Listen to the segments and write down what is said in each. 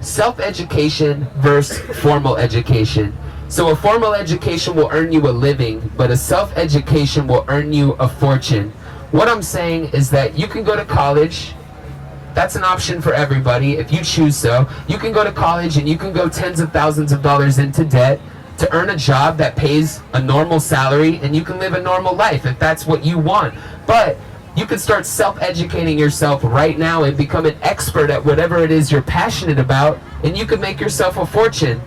Self-education versus formal education. So a formal education will earn you a living, but a self-education will earn you a fortune. What I'm saying is that you can go to college. That's an option for everybody if you choose so. You can go to college and you can go tens of thousands of dollars into debt to earn a job that pays a normal salary, and you can live a normal life if that's what you want. But you can start self-educating yourself right now and become an expert at whatever it is you're passionate about, and you can make yourself a fortune.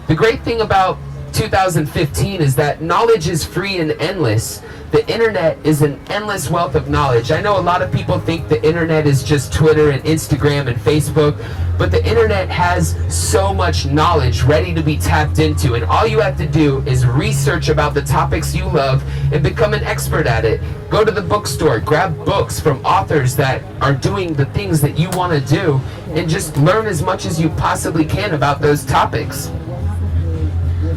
The great thing about 2015 is that knowledge is free and endless. The internet is an endless wealth of knowledge. I know a lot of people think the internet is just Twitter and Instagram and Facebook, but the internet has so much knowledge ready to be tapped into, and all you have to do is research about the topics you love and become an expert at it. Go to the bookstore, grab books from authors that are doing the things that you want to do, and just learn as much as you possibly can about those topics.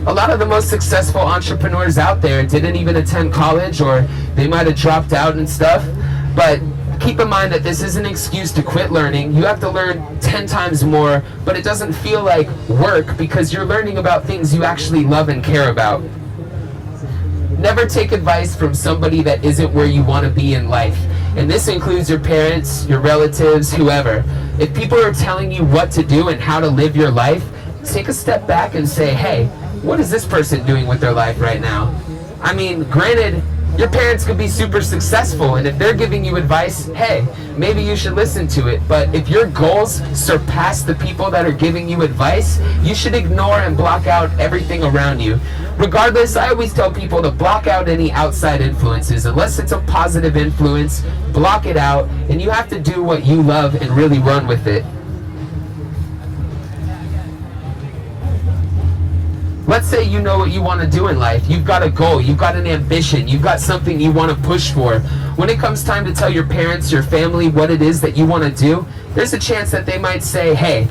A lot of the most successful entrepreneurs out there didn't even attend college, or they might have dropped out and stuff. But keep in mind that this is an excuse to quit learning. You have to learn 10 times more, but it doesn't feel like work because you're learning about things you actually love and care about. Never take advice from somebody that isn't where you want to be in life. And this includes your parents, your relatives, whoever. If people are telling you what to do and how to live your life, take a step back and say, hey, what is this person doing with their life right now? I mean, granted, your parents could be super successful, and if they're giving you advice, hey, maybe you should listen to it. But if your goals surpass the people that are giving you advice, you should ignore and block out everything around you. Regardless, I always tell people to block out any outside influences. Unless it's a positive influence, block it out, and you have to do what you love and really run with it. Let's say you know what you want to do in life. You've got a goal, you've got an ambition, you've got something you want to push for. When it comes time to tell your parents, your family what it is that you want to do, there's a chance that they might say, hey,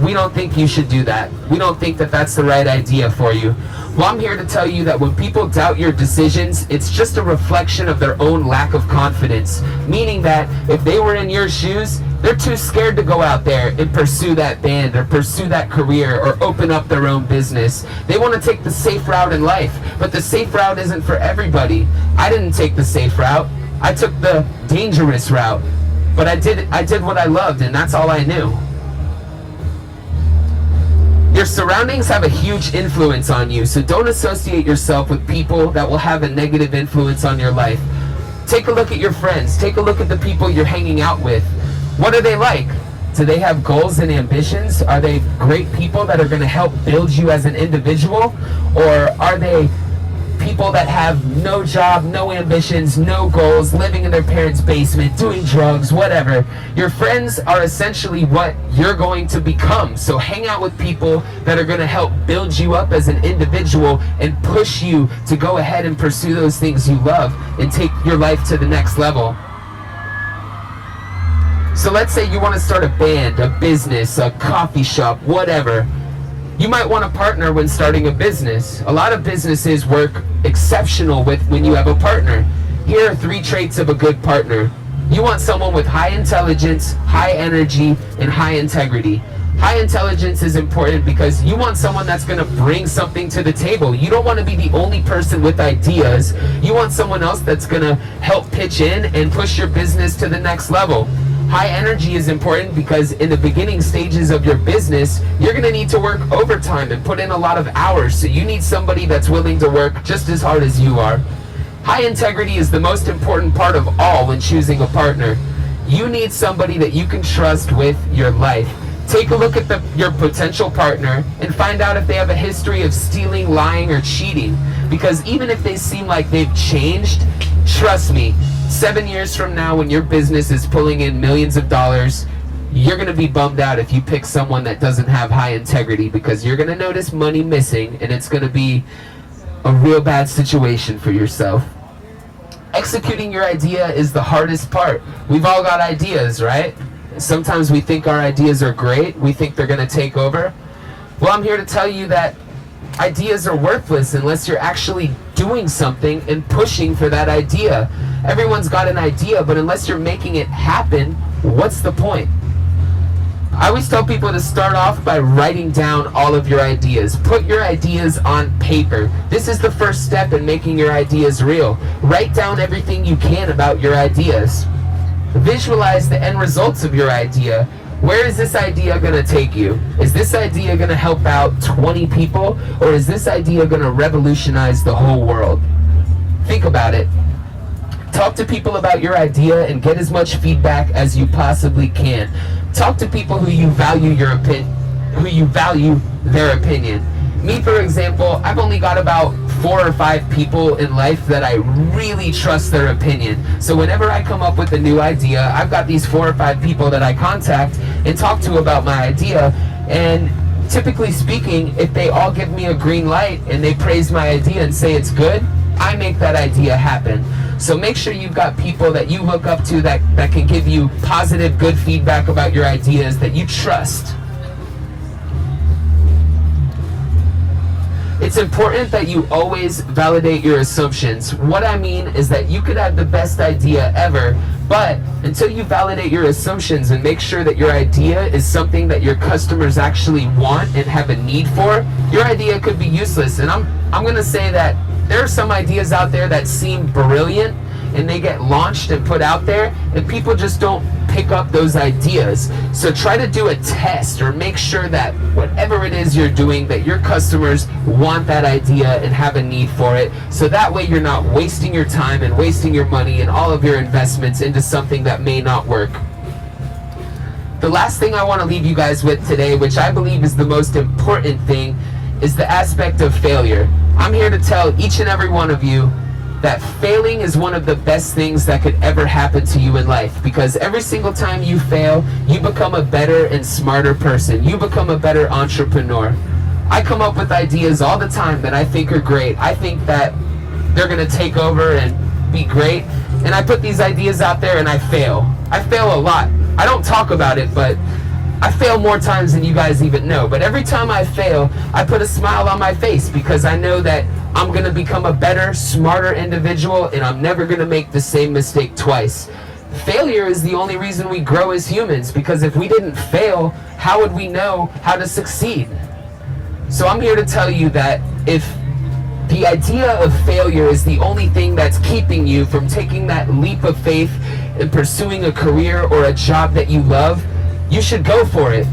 we don't think you should do that. We don't think that that's the right idea for you. Well, I'm here to tell you that when people doubt your decisions, it's just a reflection of their own lack of confidence. Meaning that if they were in your shoes, they're too scared to go out there and pursue that band or pursue that career or open up their own business. They want to take the safe route in life, but the safe route isn't for everybody. I didn't take the safe route. I took the dangerous route, but I did what I loved, and that's all I knew. Your surroundings have a huge influence on you, so don't associate yourself with people that will have a negative influence on your life. Take a look at your friends. Take a look at the people you're hanging out with. What are they like? Do they have goals and ambitions? Are they great people that are going to help build you as an individual? Or are they people that have no job, no ambitions, no goals, living in their parents' basement, doing drugs, whatever? Your friends are essentially what you're going to become. So hang out with people that are going to help build you up as an individual and push you to go ahead and pursue those things you love and take your life to the next level. So let's say you want to start a band, a business, a coffee shop, whatever. You might want a partner when starting a business. A lot of businesses work exceptional when you have a partner. Here are 3 traits of a good partner. You want someone with high intelligence, high energy, and high integrity. High intelligence is important because you want someone that's going to bring something to the table. You don't want to be the only person with ideas. You want someone else that's going to help pitch in and push your business to the next level. High energy is important because in the beginning stages of your business, you're going to need to work overtime and put in a lot of hours. So you need somebody that's willing to work just as hard as you are. High integrity is the most important part of all when choosing a partner. You need somebody that you can trust with your life. Take a look at your potential partner and find out if they have a history of stealing, lying, or cheating. Because even if they seem like they've changed, trust me, 7 years from now when your business is pulling in millions of dollars, you're going to be bummed out if you pick someone that doesn't have high integrity, because you're going to notice money missing and it's going to be a real bad situation for yourself. Executing your idea is the hardest part. We've all got ideas, right? Sometimes we think our ideas are great. We think they're going to take over. Well, I'm here to tell you that ideas are worthless unless you're actually doing something and pushing for that idea. Everyone's got an idea, but unless you're making it happen, what's the point? I always tell people to start off by writing down all of your ideas. Put your ideas on paper. This is the first step in making your ideas real. Write down everything you can about your ideas. Visualize the end results of your idea. Where is this idea going to take you? Is this idea going to help out 20 people, or is this idea going to revolutionize the whole world? Think about it. Talk to people about your idea and get as much feedback as you possibly can. Talk to people who you value their opinion. Me, for example, I've only got about 4 or 5 people in life that I really trust their opinion. So whenever I come up with a new idea, I've got these 4 or 5 people that I contact and talk to about my idea. And typically speaking, if they all give me a green light and they praise my idea and say it's good, I make that idea happen. So make sure you've got people that you look up to that can give you positive, good feedback about your ideas that you trust. It's important that you always validate your assumptions. What I mean is that you could have the best idea ever, but until you validate your assumptions and make sure that your idea is something that your customers actually want and have a need for, your idea could be useless. And I'm going to say that there are some ideas out there that seem brilliant and they get launched and put out there and people just don't pick up those ideas. So try to do a test or make sure that whatever it is you're doing, that your customers want that idea and have a need for it. So that way you're not wasting your time and wasting your money and all of your investments into something that may not work. The last thing I want to leave you guys with today, which I believe is the most important thing, is the aspect of failure. I'm here to tell each and every one of you that failing is one of the best things that could ever happen to you in life, because every single time you fail, you become a better and smarter person. You become a better entrepreneur. I come up with ideas all the time that I think are great. I think that they're going to take over and be great, and I put these ideas out there and I fail. I fail a lot. I don't talk about it, but I fail more times than you guys even know. But every time I fail, I put a smile on my face because I know that I'm going to become a better, smarter individual, and I'm never going to make the same mistake twice. Failure is the only reason we grow as humans, because if we didn't fail, how would we know how to succeed? So I'm here to tell you that if the idea of failure is the only thing that's keeping you from taking that leap of faith and pursuing a career or a job that you love, you should go for it.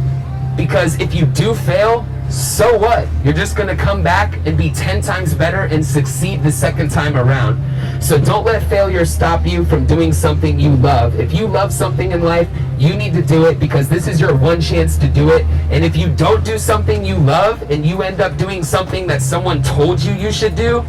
Because if you do fail, so what? You're just going to come back and be 10 times better and succeed the second time around. So don't let failure stop you from doing something you love. If you love something in life, you need to do it, because this is your one chance to do it. And if you don't do something you love and you end up doing something that someone told you you should do,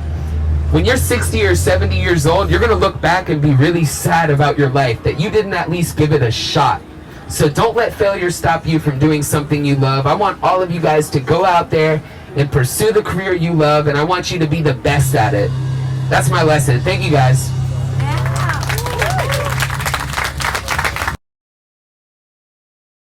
when you're 60 or 70 years old, you're going to look back and be really sad about your life, that you didn't at least give it a shot. So don't let failure stop you from doing something you love. I want all of you guys to go out there and pursue the career you love, and I want you to be the best at it. That's my lesson. Thank you, guys.